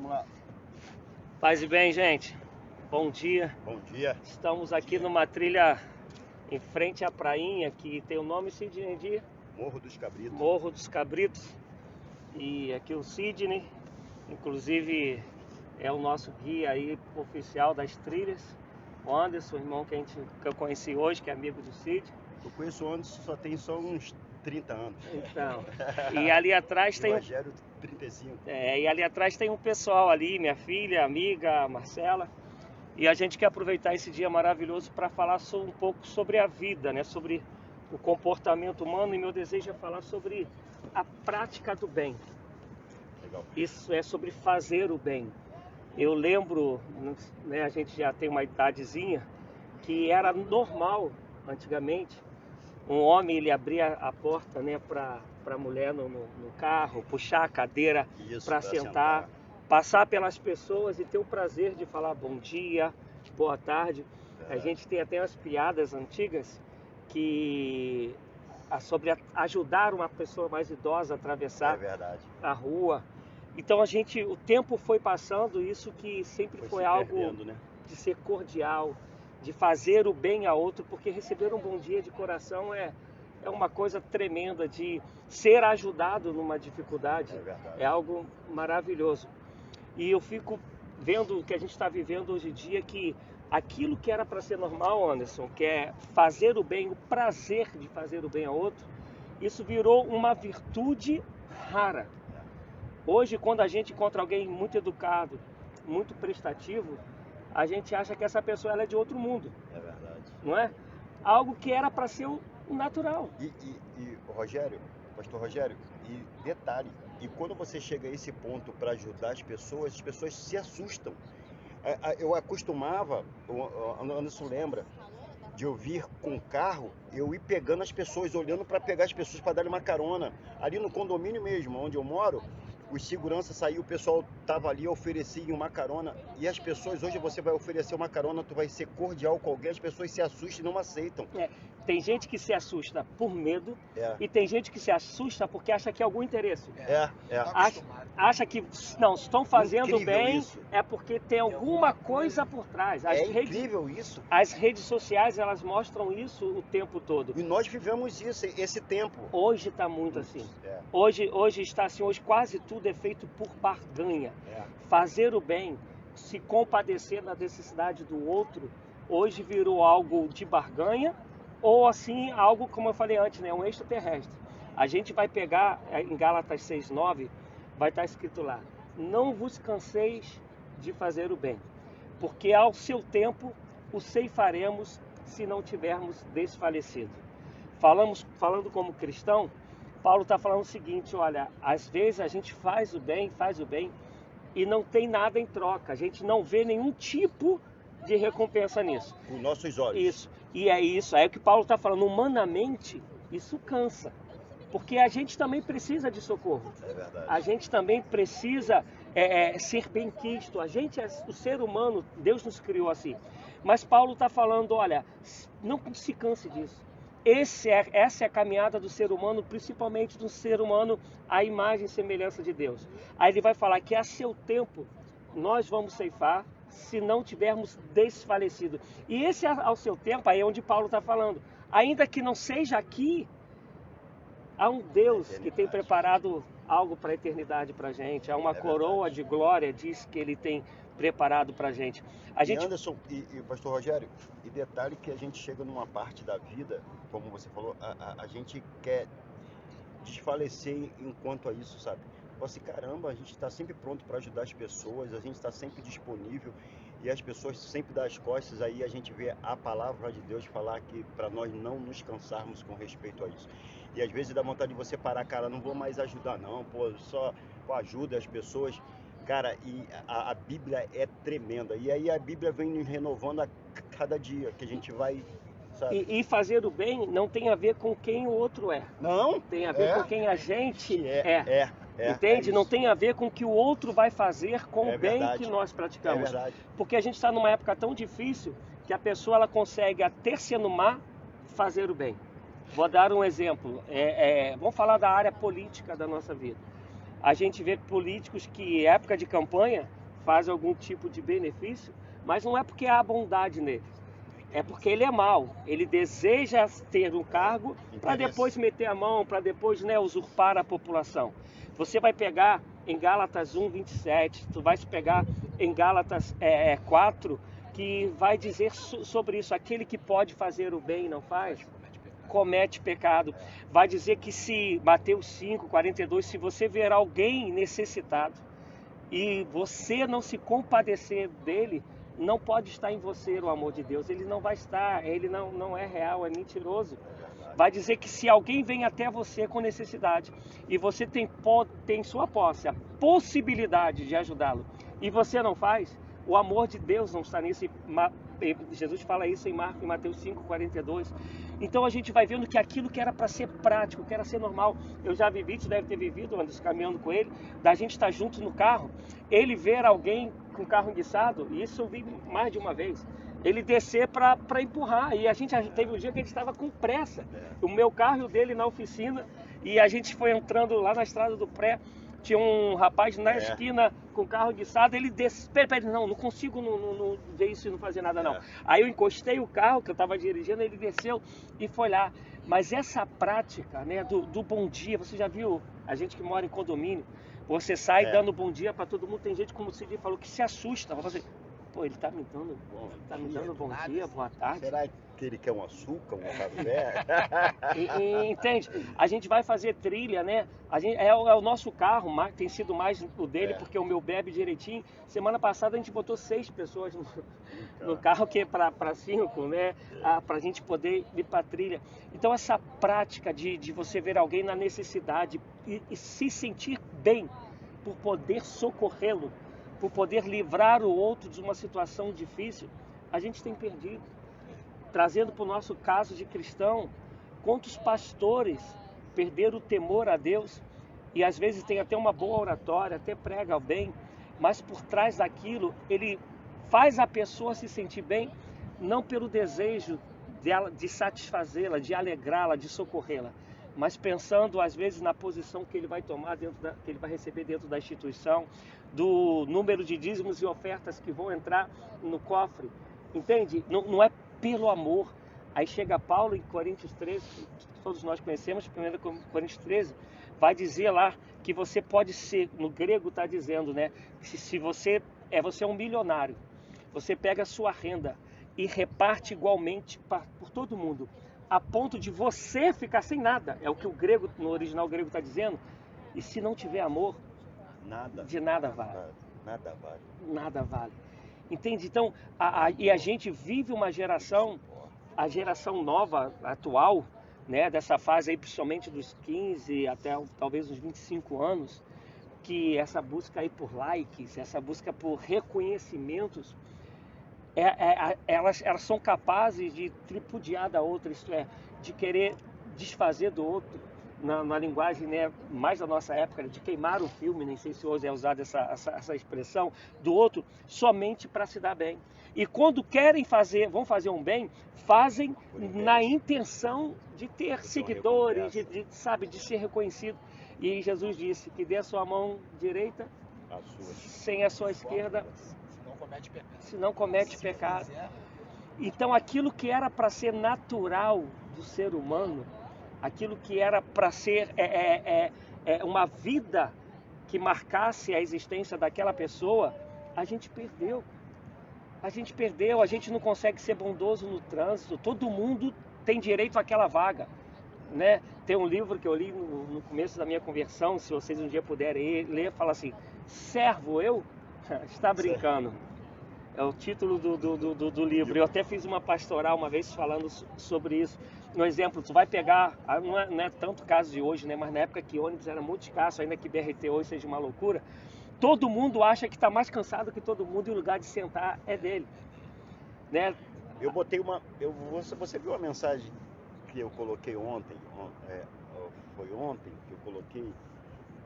Vamos lá. Paz e bem, gente. Bom dia. Bom dia. Estamos aqui numa trilha em frente à prainha que tem o nome, Sidney, de Morro dos Cabritos. Morro dos Cabritos. E aqui o Sidney, inclusive, é o nosso guia aí oficial das trilhas. O Anderson, irmão que eu conheci hoje, que é amigo do Cid. Eu conheço o Anderson, só tem uns 30 anos. Então, e ali atrás tem... O Rogério, 35. E ali atrás tem um pessoal ali, minha filha, amiga, Marcela. E a gente quer aproveitar esse dia maravilhoso para falar um pouco sobre a vida, né? Sobre o comportamento humano, e meu desejo é falar sobre a prática do bem. Legal. Isso é sobre fazer o bem. Eu lembro, né, a gente já tem uma idadezinha, que era normal, antigamente, um homem ele abria a porta, né, para a mulher no carro, puxar a cadeira para sentar, passar pelas pessoas e ter o prazer de falar bom dia, boa tarde. A gente tem até as piadas antigas que sobre ajudar uma pessoa mais idosa a atravessar a rua. Então o tempo foi passando, isso que sempre foi algo perdendo, né? De ser cordial, de fazer o bem a outro, porque receber um bom dia de coração é uma coisa tremenda, de ser ajudado numa dificuldade, é algo maravilhoso. E eu fico vendo o que a gente está vivendo hoje em dia, que aquilo que era para ser normal, Anderson, que é fazer o bem, o prazer de fazer o bem a outro, isso virou uma virtude rara. Hoje, quando a gente encontra alguém muito educado, muito prestativo, a gente acha que essa pessoa ela é de outro mundo. É verdade. Não é? Algo que era para ser o natural. E Rogério, pastor Rogério, e detalhe, e quando você chega a esse ponto para ajudar as pessoas se assustam. Eu acostumava, o Anderson lembra, de eu vir com o carro, eu ir pegando as pessoas, olhando para pegar as pessoas para dar uma carona. Ali no condomínio mesmo, onde eu moro, os seguranças saíram, o pessoal tava ali, oferecia uma carona. E as pessoas, hoje você vai oferecer uma carona, tu vai ser cordial com alguém, as pessoas se assustam e não aceitam. Tem gente que se assusta por medo e tem gente que se assusta porque acha que é algum interesse. Acha que não, estão fazendo bem isso. É porque tem alguma coisa por trás. Incrível isso. As redes sociais, elas mostram isso o tempo todo. E nós vivemos isso, esse tempo. Hoje está muito assim. Hoje está assim, hoje quase tudo é feito por barganha. Fazer o bem, se compadecer da necessidade do outro, hoje virou algo de barganha, ou assim, algo, como eu falei antes, né, um extraterrestre. A gente vai pegar, em Gálatas 6:9, vai estar escrito lá: não vos canseis de fazer o bem, porque ao seu tempo o ceifaremos se não tivermos desfalecido. Falando como cristão, Paulo está falando o seguinte: olha, às vezes a gente faz o bem e não tem nada em troca, a gente não vê nenhum tipo de recompensa nisso. Com nossos olhos. Isso, e é isso, é o que Paulo está falando, humanamente isso cansa, porque a gente também precisa de socorro. É verdade. A gente também precisa ser bem-quisto, o ser humano, Deus nos criou assim. Mas Paulo está falando, olha, não se canse disso. Essa é a caminhada do ser humano, principalmente do ser humano à imagem e semelhança de Deus. Aí ele vai falar que a seu tempo nós vamos ceifar se não tivermos desfalecido. E esse ao seu tempo, aí é onde Paulo está falando. Ainda que não seja aqui, há um Deus que tem preparado algo para a eternidade para a gente. Há uma coroa de glória, diz que ele tem preparado para a gente. Anderson e pastor Rogério, e detalhe que a gente chega numa parte da vida, como você falou, a gente quer desfalecer enquanto a isso, sabe? Assim, caramba, a gente está sempre pronto para ajudar as pessoas, a gente está sempre disponível, e as pessoas sempre dão as costas. Aí a gente vê a palavra de Deus falar que para nós não nos cansarmos com respeito a isso. E às vezes dá vontade de você parar, cara, não vou mais ajudar não, só ajuda as pessoas. Cara, e a Bíblia é tremenda, e aí a Bíblia vem nos renovando a cada dia que a gente vai, sabe? E fazer o bem não tem a ver com quem o outro é. Não? Tem a ver com quem a gente é. Entende? Não tem a ver com o que o outro vai fazer com o bem que nós praticamos. É verdade. Porque a gente está numa época tão difícil que a pessoa ela consegue, até sendo má, fazer o bem. Vou dar um exemplo. Vamos falar da área política da nossa vida. A gente vê políticos que, época de campanha, fazem algum tipo de benefício, mas não é porque há bondade nele. É porque ele é mau. Ele deseja ter um cargo para depois meter a mão, para depois, né, usurpar a população. Você vai pegar em Gálatas 1:27, tu vai pegar em Gálatas 4, que vai dizer sobre isso. Aquele que pode fazer o bem e não faz, comete pecado. Vai dizer que se, Mateus 5:42, se você ver alguém necessitado e você não se compadecer dele, não pode estar em você o amor de Deus. Ele não vai estar, ele não é real, é mentiroso. Vai dizer que se alguém vem até você com necessidade e você tem sua posse, a possibilidade de ajudá-lo, e você não faz, o amor de Deus não está nisso. Jesus fala isso em Mateus 5:42. Então a gente vai vendo que aquilo que era para ser prático, que era ser normal, eu já vivi, tu deve ter vivido, antes caminhando com ele, da gente estar junto no carro, ele ver alguém com o carro enguiçado, e isso eu vi mais de uma vez, ele descer para empurrar, e a gente teve um dia que ele estava com pressa, o meu carro e o dele na oficina, e a gente foi entrando lá na estrada do Pré, tinha um rapaz na esquina com o carro enguiçado, ele disse, pera, não consigo não ver isso e não fazer nada não. Aí eu encostei o carro que eu estava dirigindo, ele desceu e foi lá. Mas essa prática, né, do bom dia, você já viu a gente que mora em condomínio, você sai dando bom dia para todo mundo, tem gente, como você falou, que se assusta, você, pô, ele tá me dando bom dia, boa tarde. Será que ele quer um açúcar, um café? Entende? A gente vai fazer trilha, né? É o nosso carro, tem sido mais o dele, porque o meu bebe direitinho. Semana passada a gente botou 6 pessoas no carro, que é para 5, né? Para a gente poder ir para trilha. Então essa prática de você ver alguém na necessidade e se sentir bem por poder socorrê-lo, por poder livrar o outro de uma situação difícil, a gente tem perdido. Trazendo para o nosso caso de cristão, quantos pastores perderam o temor a Deus e às vezes tem até uma boa oratória, até prega bem, mas por trás daquilo ele faz a pessoa se sentir bem, não pelo desejo dela de satisfazê-la, de alegrá-la, de socorrê-la, mas pensando às vezes na posição que ele vai tomar que ele vai receber dentro da instituição, do número de dízimos e ofertas que vão entrar no cofre, entende? Não é pelo amor. Aí chega Paulo em Coríntios 13, que todos nós conhecemos, 1 Coríntios 13, vai dizer lá que você pode ser, no grego está dizendo, né? Se você é um milionário, você pega a sua renda e reparte igualmente por todo mundo, a ponto de você ficar sem nada, é o que o grego, no original grego está dizendo, e se não tiver amor, de nada vale. Nada vale. Entende? Então, e a gente vive uma geração, a geração nova, atual, né, dessa fase aí, principalmente dos 15 até talvez uns 25 anos, que essa busca aí por likes, essa busca por reconhecimentos, elas são capazes de tripudiar da outra, isto é, de querer desfazer do outro, na linguagem, né, mais da nossa época, de queimar o filme, nem sei se hoje é usada essa expressão, do outro, somente para se dar bem. E quando vão fazer um bem, fazem na intenção de ter seguidores, de ser reconhecido. E Jesus disse que dê a sua mão direita, sem a sua esquerda, se não comete pecado. Então aquilo que era para ser natural do ser humano, aquilo que era para ser uma vida que marcasse a existência daquela pessoa, a gente perdeu. A gente não consegue ser bondoso no trânsito, todo mundo tem direito àquela vaga, né? Tem um livro que eu li no começo da minha conversão, se vocês um dia puderem ler, fala assim, servo eu? Está brincando. É o título do livro. Eu até fiz uma pastoral uma vez falando sobre isso. No exemplo, tu vai pegar, não é tanto caso de hoje, né? Mas na época que ônibus era muito escasso, ainda que BRT hoje seja uma loucura, todo mundo acha que está mais cansado que todo mundo e o lugar de sentar é dele, né? Eu botei você viu a mensagem que eu coloquei ontem? Foi ontem que eu coloquei,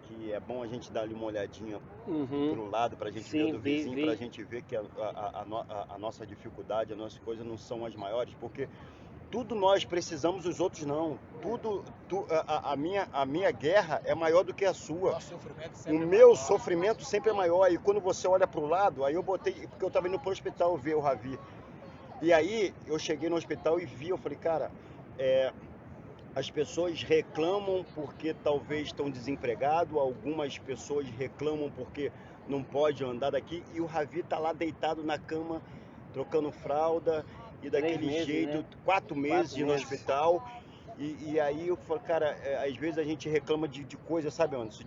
que é bom a gente dar ali uma olhadinha pro lado, pra gente ver do vizinho, pra gente ver que a nossa dificuldade, as nossas coisas não são as maiores, porque tudo nós precisamos, os outros não. A minha guerra é maior do que a sua. O meu sofrimento sempre é maior. E quando você olha para o lado, aí eu botei, porque eu estava indo para o hospital ver o Ravi. E aí eu cheguei no hospital e vi, eu falei, cara, as pessoas reclamam porque talvez estão desempregados, algumas pessoas reclamam porque não pode andar daqui, e o Ravi tá lá deitado na cama, trocando fralda, e daquele jeito, né? 4 meses no hospital. E aí eu falo, cara, às vezes a gente reclama de coisa, sabe, Anderson?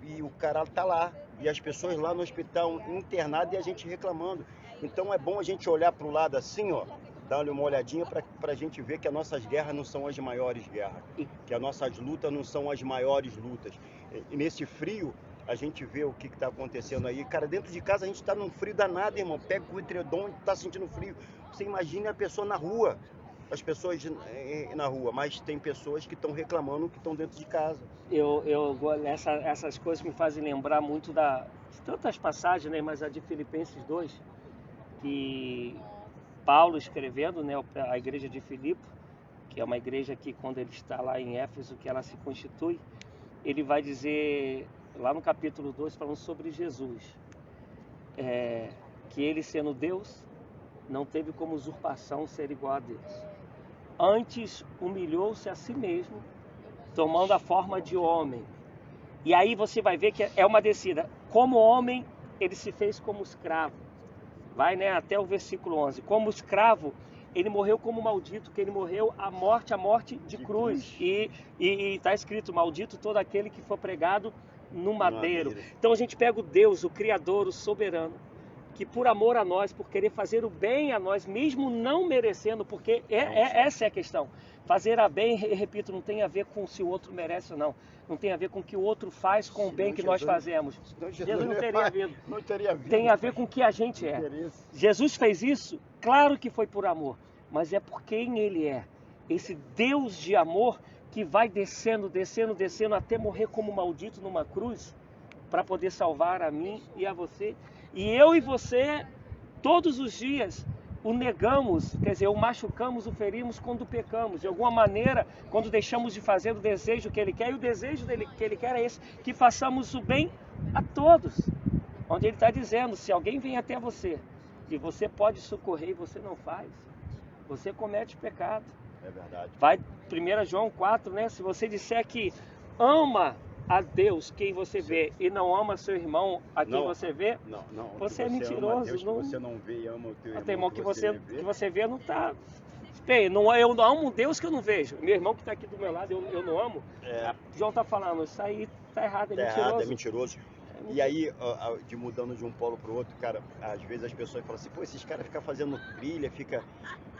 E o cara tá lá, e as pessoas lá no hospital internadas e a gente reclamando. Então é bom a gente olhar pro lado assim, ó, dar-lhe uma olhadinha pra gente ver que as nossas guerras não são as maiores guerras, que as nossas lutas não são as maiores lutas. E nesse frio, a gente vê o que está acontecendo aí. Cara, dentro de casa a gente está num frio danado, irmão. Pega o edredom e está sentindo frio. Você imagina a pessoa na rua, as pessoas na rua, mas tem pessoas que estão reclamando que estão dentro de casa. Essas coisas me fazem lembrar muito de tantas passagens, né, mas a de Filipenses 2, que Paulo escrevendo, né, a igreja de Filipe, que é uma igreja que quando ele está lá em Éfeso, que ela se constitui, ele vai dizer, lá no capítulo 2, falando sobre Jesus, que ele sendo Deus, não teve como usurpação ser igual a Deus. Antes humilhou-se a si mesmo, tomando a forma de homem. E aí você vai ver que é uma descida. Como homem, ele se fez como escravo. Vai, né, até o versículo 11. Como escravo, ele morreu como maldito, que ele morreu a morte de cruz. E está escrito, maldito todo aquele que for pregado no madeiro. Então a gente pega o Deus, o Criador, o soberano, que por amor a nós, por querer fazer o bem a nós, mesmo não merecendo, porque essa é a questão. Fazer a bem, repito, não tem a ver com se o outro merece ou não. Não tem a ver com o que o outro faz com o bem que nós fazemos. Jesus não teria vindo. Tem a ver com o que a gente é. Jesus fez isso, claro que foi por amor, mas é por quem ele é. Esse Deus de amor que vai descendo até morrer como maldito numa cruz para poder salvar a mim e a você. E eu e você, todos os dias, o negamos, quer dizer, o machucamos, o ferimos quando pecamos. De alguma maneira, quando deixamos de fazer o desejo que ele quer, e o desejo que ele quer é esse, que façamos o bem a todos. Onde ele está dizendo, se alguém vem até você, e você pode socorrer e você não faz, você comete pecado. É verdade. Vai 1 João 4, né? Se você disser que ama a Deus quem você vê e não ama seu irmão a quem você vê, você é mentiroso. Deus que você não vê e ama o teu irmão que você vê não está. Eu não amo um Deus que eu não vejo. Meu irmão que está aqui do meu lado, eu não amo. João está falando, isso aí está errado, é mentiroso. E aí, mudando de um polo para o outro, cara, às vezes as pessoas falam assim, pô, esses caras ficam fazendo trilha,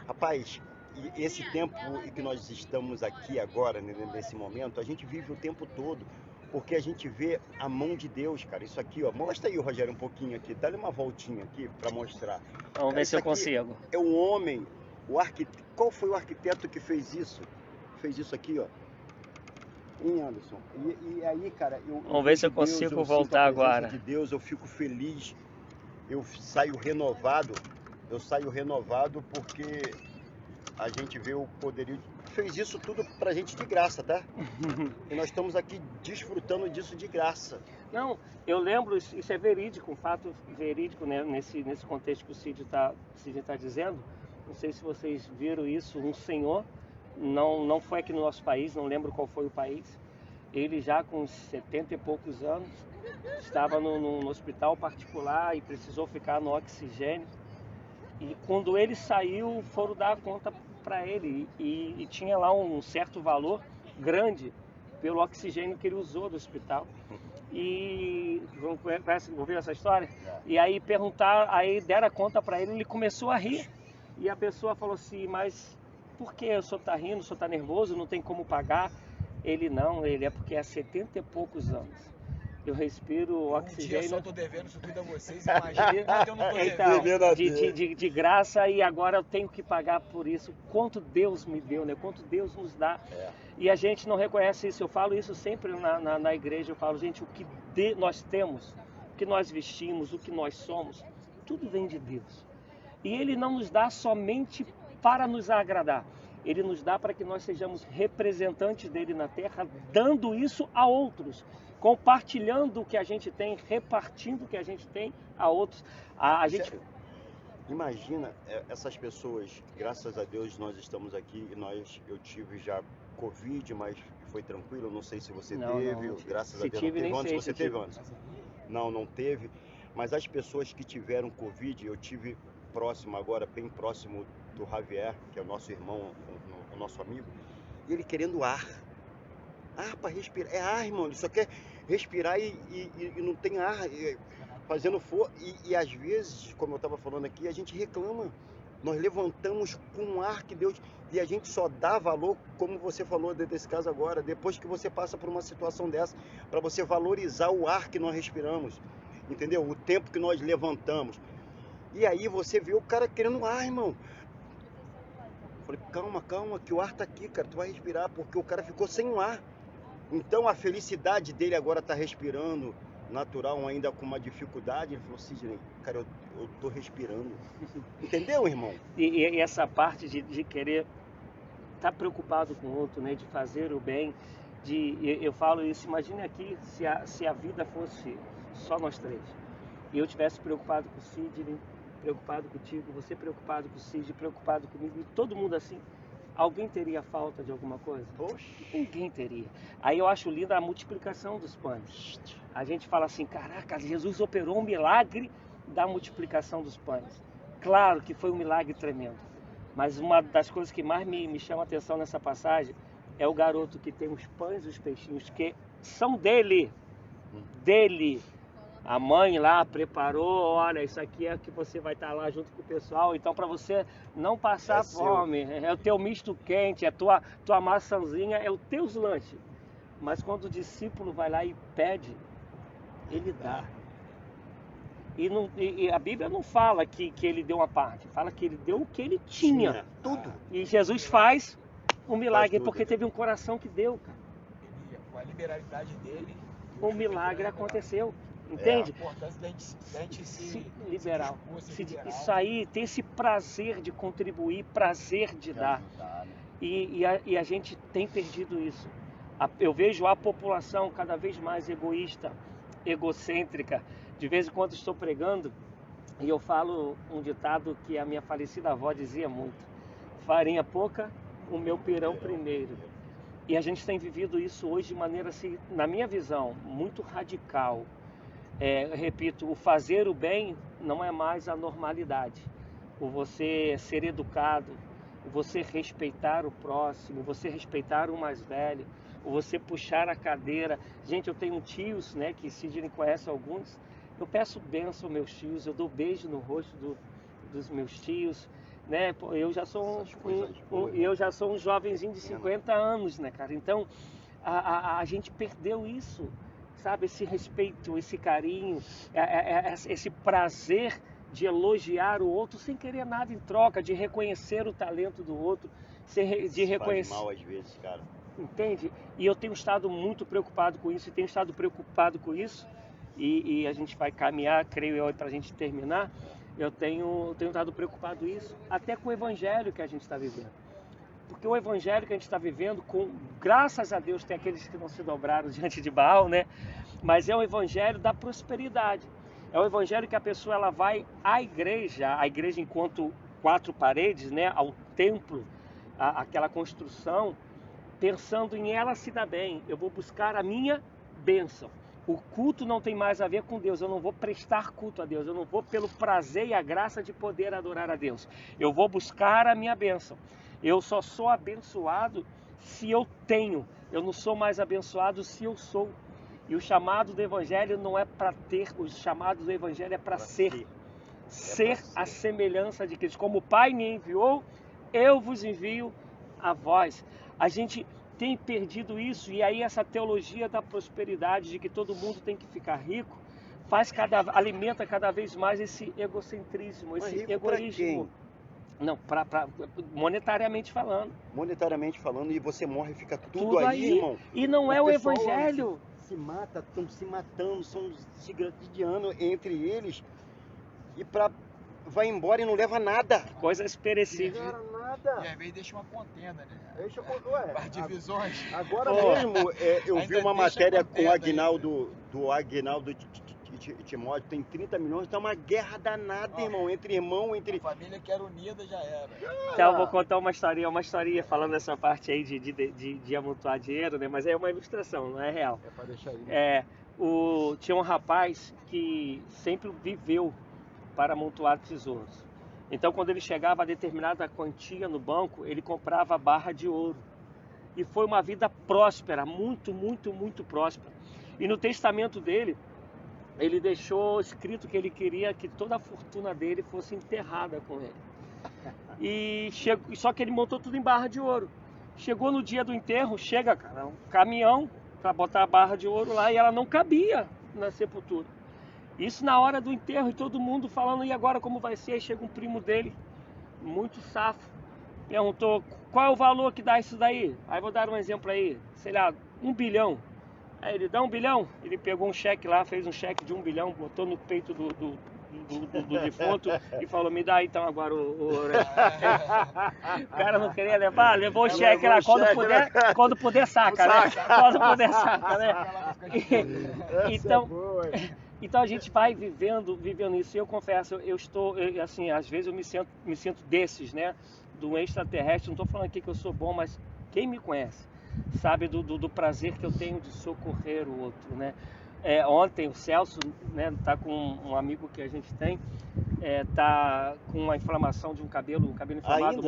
Rapaz, e esse tempo que nós estamos aqui agora, nesse momento, a gente vive o tempo todo, porque a gente vê a mão de Deus, cara. Isso aqui, ó, mostra aí, Rogério, um pouquinho aqui, dá-lhe uma voltinha aqui para mostrar. Vamos ver se eu consigo. É um homem, qual foi o arquiteto que fez isso? Fez isso aqui, ó. Hein, Anderson? E aí, cara, vamos ver se eu consigo voltar agora. De Deus, eu fico feliz, eu saio renovado porque a gente vê o poderio. Fez isso tudo pra gente de graça, tá? E nós estamos aqui desfrutando disso de graça. Não, eu lembro, isso é verídico, um fato verídico, né? Nesse contexto que o Cid tá dizendo. Não sei se vocês viram isso, um senhor, não foi aqui no nosso país, não lembro qual foi o país. Ele já com 70 e poucos anos, estava no hospital particular e precisou ficar no oxigênio. E quando ele saiu, foram dar a conta para ele e tinha lá um certo valor grande pelo oxigênio que ele usou do hospital. E vou ver essa história? E aí aí deram a conta para ele começou a rir. E a pessoa falou assim, mas por que o senhor está rindo, o senhor está nervoso, não tem como pagar? Ele é porque há 70 e poucos anos eu respiro oxigênio. Eu só estou devendo isso tudo a vocês, imagina que eu não estou devendo. De graça, e agora eu tenho que pagar por isso. Quanto Deus me deu, né? Quanto Deus nos dá. E a gente não reconhece isso. Eu falo isso sempre na igreja. Eu falo, gente, o que nós temos, o que nós vestimos, o que nós somos, tudo vem de Deus. E Ele não nos dá somente para nos agradar. Ele nos dá para que nós sejamos representantes dele na terra, dando isso a outros, compartilhando o que a gente tem, repartindo o que a gente tem a outros. A gente... Imagina essas pessoas, graças a Deus nós estamos aqui e eu tive já Covid, mas foi tranquilo, não sei se você teve, não, graças a Deus tive, não teve. nem Antes sei você teve antes? Não teve, mas as pessoas que tiveram Covid, eu tive próximo agora, bem próximo do Javier, que é o nosso irmão, o nosso amigo, e ele querendo ar para respirar, irmão, ele só quer respirar e não tem ar, fazendo força, e às vezes, como eu estava falando aqui, a gente reclama, nós levantamos com o ar que Deus, e a gente só dá valor, como você falou desse caso agora, depois que você passa por uma situação dessa, para você valorizar o ar que nós respiramos, entendeu? O tempo que nós levantamos. E aí você vê o cara querendo ar, irmão. Eu falei, calma, que o ar tá aqui, cara, tu vai respirar, porque o cara ficou sem o ar. Então a felicidade dele agora tá respirando, natural, ainda com uma dificuldade. Ele falou, Sidney, cara, eu tô respirando. Entendeu, irmão? E essa parte de querer estar preocupado com o outro, né, de fazer o bem, eu falo isso, imagine aqui se a vida fosse só nós três, e eu tivesse preocupado com o Sidney, preocupado contigo, você preocupado com o Sidney, preocupado comigo, e todo mundo assim, alguém teria falta de alguma coisa? Poxa. Ninguém teria. Aí eu acho linda a multiplicação dos pães. A gente fala assim, caraca, Jesus operou um milagre da multiplicação dos pães. Claro que foi um milagre tremendo. Mas uma das coisas que mais me chama a atenção nessa passagem é o garoto que tem os pães e os peixinhos que são dele. Dele. A mãe lá preparou, olha, isso aqui é que você vai estar lá junto com o pessoal, então para você não passar fome, é o teu misto quente, é tua maçãzinha, é os teus lanches. Mas quando o discípulo vai lá e pede, ele dá. E a Bíblia não fala que ele deu uma parte, fala que ele deu o que ele tinha. Tudo. E Jesus faz um milagre, porque teve um coração que deu, cara. Com a liberalidade dele, um milagre aconteceu. Entende? A importância da gente se liberal. Isso aí, ter esse prazer de contribuir, prazer de dar. E a gente tem perdido isso. Eu vejo a população cada vez mais egoísta, egocêntrica. De vez em quando estou pregando e eu falo um ditado que a minha falecida avó dizia muito: farinha pouca, o meu pirão primeiro. E a gente tem vivido isso hoje de maneira, assim, na minha visão, muito radical. Repito, o fazer o bem não é mais a normalidade. O você ser educado, o você respeitar o próximo, o você respeitar o mais velho, o você puxar a cadeira. Gente, eu tenho tios, né, que Sidney conhece alguns. Eu peço bênção aos meus tios, eu dou beijo no rosto dos meus tios, né? Eu já sou um jovenzinho de 50 anos, né, cara? Então, a gente perdeu isso. Sabe, esse respeito, esse carinho, esse prazer de elogiar o outro sem querer nada em troca, de reconhecer o talento do outro, de reconhecer... Faz mal às vezes, cara. Entende? E eu tenho estado muito preocupado com isso, e a gente vai caminhar, creio eu, para a gente terminar. Eu tenho estado preocupado com isso, até com o evangelho que a gente está vivendo. Porque o evangelho que a gente está vivendo, graças a Deus, tem aqueles que não se dobraram diante de Baal, né? Mas é o evangelho da prosperidade. É o evangelho que a pessoa ela vai à igreja, a igreja enquanto 4 paredes, né? Ao templo, aquela construção, pensando em ela se dar bem. Eu vou buscar a minha bênção. O culto não tem mais a ver com Deus. Eu não vou prestar culto a Deus. Eu não vou pelo prazer e a graça de poder adorar a Deus. Eu vou buscar a minha bênção. Eu só sou abençoado se eu tenho. Eu não sou mais abençoado se eu sou. E o chamado do Evangelho não é para ter, o chamado do Evangelho é para ser. Ser a semelhança de Cristo. Como o Pai me enviou, eu vos envio a vós. A gente tem perdido isso, e aí essa teologia da prosperidade, de que todo mundo tem que ficar rico, alimenta cada vez mais esse egocentrismo, esse egoísmo. Não, monetariamente falando. Monetariamente falando, e você morre e fica tudo aí, irmão. E não é o evangelho. Estão se matando, são se gratificando entre eles. E para vai embora e não leva nada. Coisas perecíveis. Não leva nada. E às vezes deixa uma contenda, né? Deixa, ué, As divisões. agora Pô. mesmo, eu vi Ainda uma deixa matéria com o contenda Aguinaldo, do Aguinaldo Timóteo, tem 30 milhões, tá uma guerra danada, Ó. irmão, entre irmão, A entre... família que era unida já era. Então eu vou contar uma historinha falando dessa parte aí de amontoar dinheiro, né? Mas é uma ilustração, não é real. É pra deixar aí. Tinha um rapaz que sempre viveu para amontoar tesouros. Então quando ele chegava a determinada quantia no banco, ele comprava barra de ouro. E foi uma vida próspera, muito, muito, muito próspera. E no testamento dele, ele deixou escrito que ele queria que toda a fortuna dele fosse enterrada com ele. Só que ele montou tudo em barra de ouro. Chegou no dia do enterro, cara, um caminhão para botar a barra de ouro lá e ela não cabia na sepultura. Isso na hora do enterro e todo mundo falando, e agora como vai ser? Aí chega um primo dele, muito safo, perguntou, qual é o valor que dá isso daí? Aí vou dar um exemplo aí, sei lá, 1 bilhão. Aí ele dá 1 bilhão, ele pegou um cheque lá, fez um cheque de 1 bilhão, botou no peito do defunto e falou, me dá então agora o ouro. O cara não queria levar, levou o cheque lá, quando puder saca, né? Quando puder saca, né? Então a gente vai vivendo isso. E eu confesso, assim, às vezes eu me sinto desses, né? Do extraterrestre. Não estou falando aqui que eu sou bom, mas quem me conhece sabe do prazer que eu tenho de socorrer o outro, né? Ontem o Celso, né, tá com um amigo que a gente tem, tá com uma inflamação de um cabelo inflamado.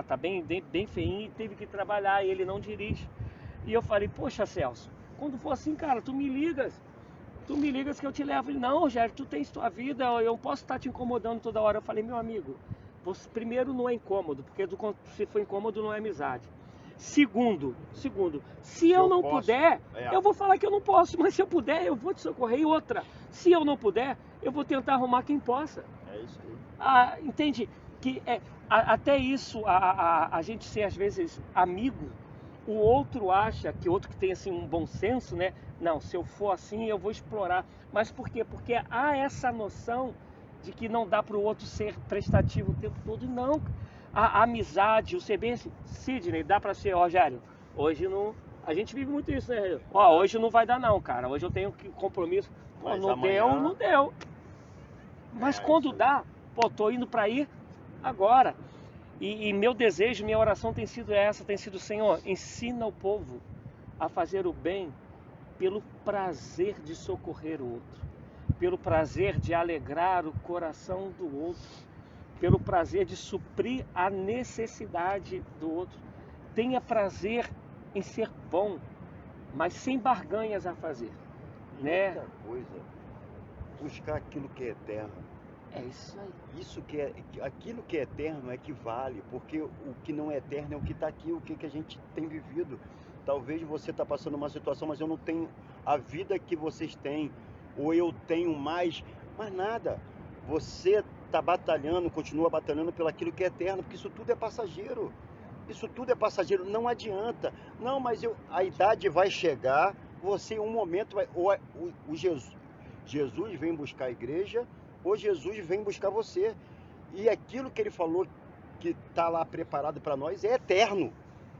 Tá bem feinho e teve que trabalhar e ele não dirige. E eu falei, poxa Celso, quando for assim, cara, tu me ligas que eu te levo. Ele, não, Rogério, tu tens tua vida, eu posso estar te incomodando toda hora. Eu falei, meu amigo, você primeiro não é incômodo, porque se for incômodo não é amizade. Segundo, se eu não puder, eu vou falar que eu não posso, mas se eu puder, eu vou te socorrer. E outra, se eu não puder, eu vou tentar arrumar quem possa. É isso aí. Entende? Que até isso, a gente ser às vezes amigo, o outro acha que outro que tem assim um bom senso, né? Não, se eu for assim, eu vou explorar. Mas por quê? Porque há essa noção de que não dá para o outro ser prestativo o tempo todo. Não. A amizade, o ser bem assim, Sidney, dá pra ser, Rogério, hoje não, a gente vive muito isso, né? Hoje não vai dar não, cara, hoje eu tenho compromisso, não deu, mas quando dá, tô indo pra ir agora, e meu desejo, minha oração tem sido Senhor, ensina o povo a fazer o bem pelo prazer de socorrer o outro, pelo prazer de alegrar o coração do outro, pelo prazer de suprir a necessidade do outro. Tenha prazer em ser bom, mas sem barganhas a fazer, né? Outra coisa, buscar aquilo que é eterno. É isso aí. Aquilo que é eterno é que vale, porque o que não é eterno é o que está aqui, o que a gente tem vivido. Talvez você está passando uma situação, mas eu não tenho a vida que vocês têm, ou eu tenho mais nada. Você está batalhando, continua batalhando pelo aquilo que é eterno, porque isso tudo é passageiro. Isso tudo é passageiro, não adianta. Não, mas a idade vai chegar, você em um momento vai... Jesus vem buscar a igreja, ou Jesus vem buscar você. E aquilo que ele falou que está lá preparado para nós é eterno.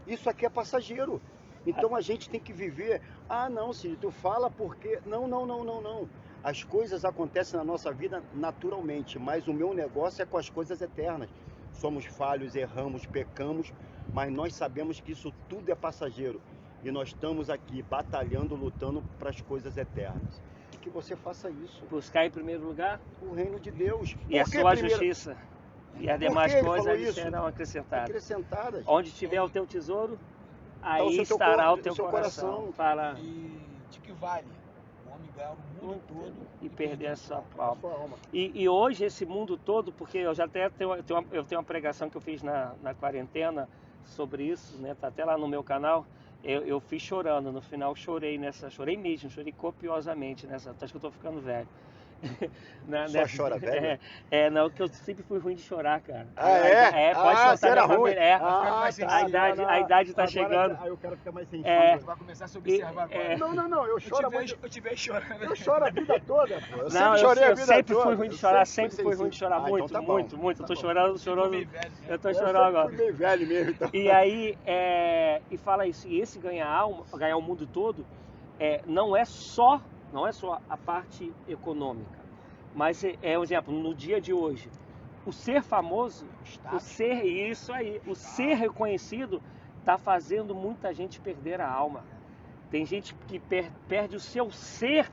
Isso aqui é passageiro. Então a gente tem que viver... não, Cid, tu fala porque... Não. As coisas acontecem na nossa vida naturalmente, mas o meu negócio é com as coisas eternas. Somos falhos, erramos, pecamos, mas nós sabemos que isso tudo é passageiro. E nós estamos aqui batalhando, lutando para as coisas eternas. E que você faça isso. Buscar em primeiro lugar o reino de Deus. E a sua justiça. E as demais coisas serão acrescentadas. Onde tiver o teu tesouro, aí estará o teu coração. E de que vale o homem ganhar o mundo todo e perder a sua alma. E hoje esse mundo todo, porque eu já até tenho uma pregação que eu fiz na quarentena sobre isso, né? Tá até lá no meu canal. Eu fiz chorando, no final chorei mesmo, chorei copiosamente nessa, acho que eu tô ficando velho. Só chora, velho? Não, que eu sempre fui ruim de chorar, cara. Pode contar você era minha ruim? família. A idade tá chegando. Aí o cara fica mais sensível. Você vai começar a se observar agora. Não, eu choro muito. Eu te vejo chorando. Eu choro a vida toda, pô. Eu Não, sempre chorei a vida toda. sempre fui ruim de chorar, sempre fui ruim de chorar. Então Muito, tá bom. muito. Eu tô chorando. Eu tô Eu chorando sempre agora. fui meio velho mesmo, então. E aí, e fala isso, e esse ganhar o mundo todo, não é só a parte econômica, mas um exemplo, no dia de hoje, o ser famoso, o ser reconhecido está fazendo muita gente perder a alma. Tem gente que perde o seu ser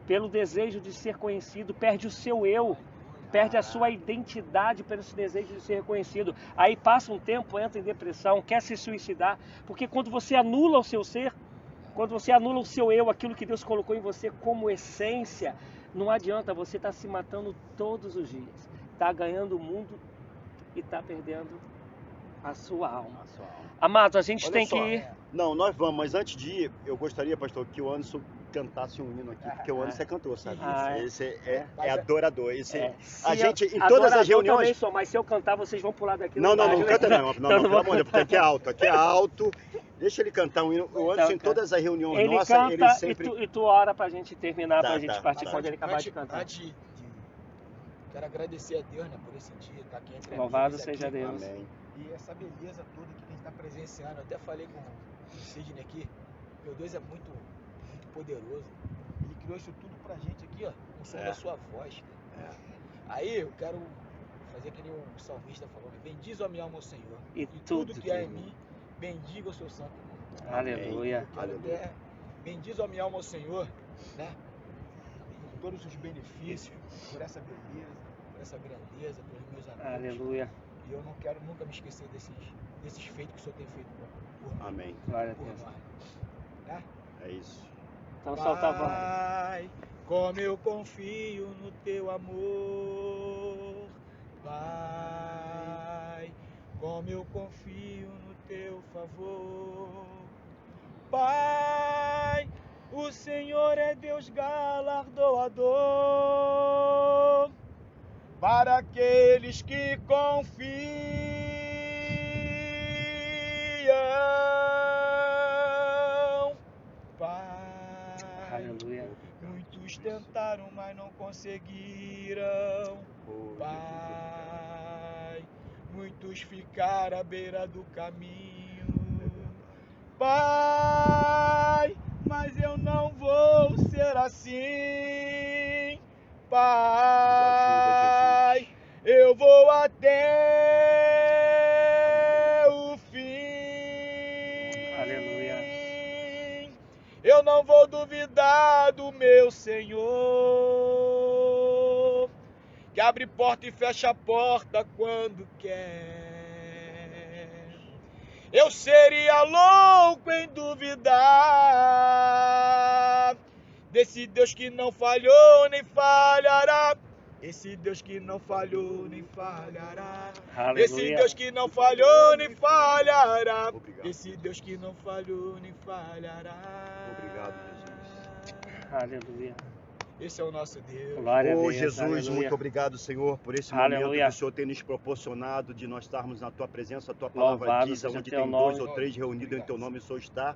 pelo desejo de ser conhecido, perde o seu eu, perde a sua identidade pelo esse desejo de ser reconhecido. Aí passa um tempo, entra em depressão, quer se suicidar, porque quando você anula o seu ser, quando você anula o seu eu, aquilo que Deus colocou em você como essência, não adianta, você estar se matando todos os dias. Está ganhando o mundo e está perdendo a sua alma. Amados, a gente tem que ir... Não, nós vamos, mas antes de ir, eu gostaria, pastor, que o Anderson cantasse um hino aqui, porque o Anderson é cantor, sabe? Esse é adorador. A gente, em todas as reuniões... também sou, mas se eu cantar, vocês vão pular daqui. Não canta não, pelo amor de Deus, porque aqui é alto. Deixa ele cantar um hino. O Anderson, em todas as reuniões nossas, ele sempre... E tu ora pra gente terminar, pra gente partir quando ele acabar de cantar. Quero agradecer a Deus, né, por esse dia, estar aqui entre Louvado seja Deus. Amém. E essa beleza toda que a gente está presenciando. Eu até falei com o Sidney aqui, meu Deus é muito poderoso. Ele criou isso tudo pra gente aqui, ó, com o som da sua voz. Aí eu quero fazer que nem o salmista falou, né? Bendiz a minha alma ao Senhor. E tudo que há em mim, bendiga o seu santo nome. Aleluia. Bendiz a minha alma ao Senhor, né? Por todos os benefícios, por essa beleza, por essa grandeza, pelos meus amigos. Aleluia. E eu não quero nunca me esquecer desses feitos que o Senhor tem feito por mim. Amém. Glória a Deus. Né? É isso. Então solta a voz. Pai, como eu confio no teu amor. Pai, como eu confio no teu favor. Pai, o Senhor é Deus galardoador para aqueles que confiam. Pai, aleluia. Muitos tentaram, mas não conseguiram. Pai, muitos ficaram à beira do caminho. Pai, mas eu não vou ser assim. Pai, eu vou até o fim. Aleluia. Eu não vou duvidar do meu Senhor, que abre porta e fecha a porta quando quer. Eu seria louco em duvidar desse Deus que não falhou nem falhará. Esse Deus que não falhou nem falhará. Aleluia. Esse Deus que não falhou nem falhará. Obrigado. Esse Deus que não falhou nem falhará. Obrigado, Jesus. Aleluia. Esse é o nosso Deus. Glória a Deus. Jesus, aleluia. muito obrigado, Senhor, por esse Aleluia. momento que o Senhor tem nos proporcionado de nós estarmos na Tua presença. A Tua palavra Louvado diz, seja onde teu tem nome. 2 ou 3 reunidos em Teu nome, o Senhor está.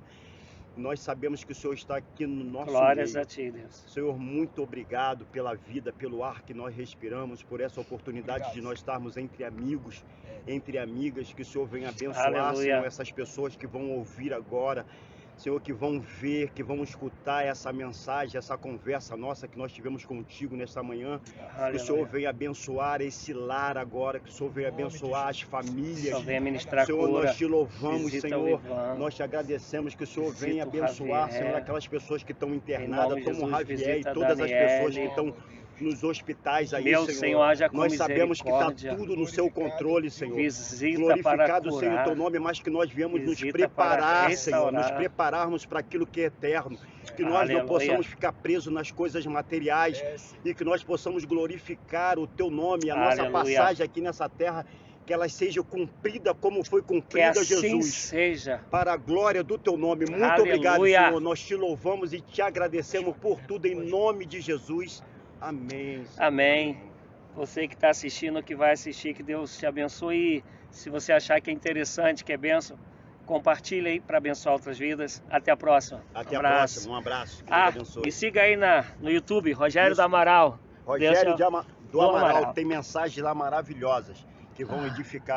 Nós sabemos que o Senhor está aqui no nosso Glórias meio. a Ti, Deus. Senhor, muito obrigado pela vida, pelo ar que nós respiramos, por essa oportunidade de nós estarmos entre amigos, entre amigas, que o Senhor venha abençoar, Aleluia. Senhor, essas pessoas que vão ouvir agora, Senhor, que vão ver, que vão escutar essa mensagem, essa conversa nossa que nós tivemos contigo nesta manhã. Aleluia. Que o Senhor venha abençoar esse lar agora, que o Senhor venha abençoar as famílias. Senhor, venha ministrar Senhor, cura. nós te louvamos, Visita Senhor. o Ivan. Nós te agradecemos que o Senhor Visita venha o abençoar, Javier. Senhor, aquelas pessoas que estão Em internadas, nome de como o Jesus, Javier e visita todas Daniele. as pessoas que estão nos hospitais aí, Meu Senhor. Senhor, haja com Nós sabemos que está misericórdia. tudo no seu controle, Senhor. Visita Glorificado para seja o curar. teu nome, mas que nós viemos nos Visita preparar, para Senhor, nos restaurar. prepararmos para aquilo que é eterno. Que nós Aleluia. não possamos ficar presos nas coisas materiais e que nós possamos glorificar o teu nome, a nossa Aleluia. passagem aqui nessa terra, que ela seja cumprida como foi Que cumprida, assim Jesus. seja. Para a glória do teu nome. Muito Aleluia. obrigado, Senhor. Nós te louvamos e te agradecemos por tudo em nome de Jesus. Amém. Senhor. Amém. Você que está assistindo, que vai assistir, que Deus te abençoe. E se você achar que é interessante, que é bênção, compartilha aí para abençoar outras vidas. Até a próxima. Até a próxima. Um abraço. Que Deus abençoe. Me siga aí no YouTube, Rogério do Amaral. Rogério do Amaral. Tem mensagens lá maravilhosas que vão edificar